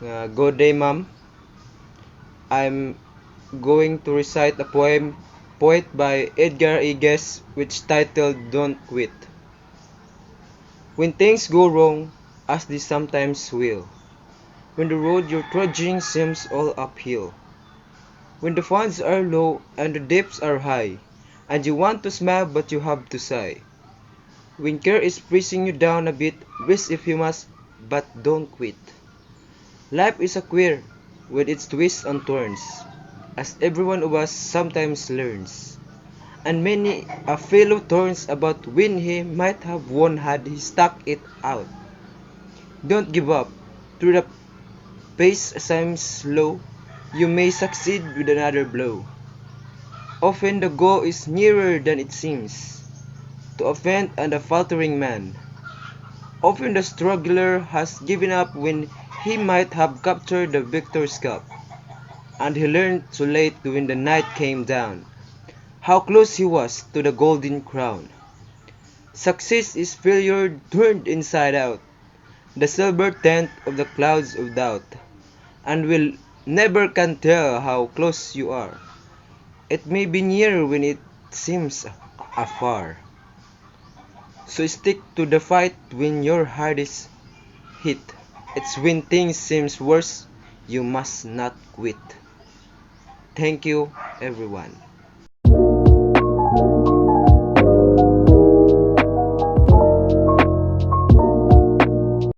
Good day, ma'am. I'm going to recite a poet by Edgar Eges, which titled Don't Quit. When things go wrong, as they sometimes will, when the road you're trudging seems all uphill, when the funds are low and the debts are high, and you want to smile but you have to sigh, when care is pressing you down a bit, risk if you must, but don't quit. Life is a queer, with its twists and turns, as every one of us sometimes learns. And many a fellow turns about when he might have won had he stuck it out. Don't give up. Through the pace seems slow, you may succeed with another blow. Often the goal is nearer than it seems to offend and a faltering man. Often the struggler has given up when he might have captured the victor's cup, and he learned too late when the night came down how close he was to the golden crown. Success is failure turned inside out, the silver tent of the clouds of doubt, and will never can tell how close you are. It may be near when it seems afar. So stick to the fight when your heart is hit. It's when things seems worse, you must not quit. Thank you, everyone.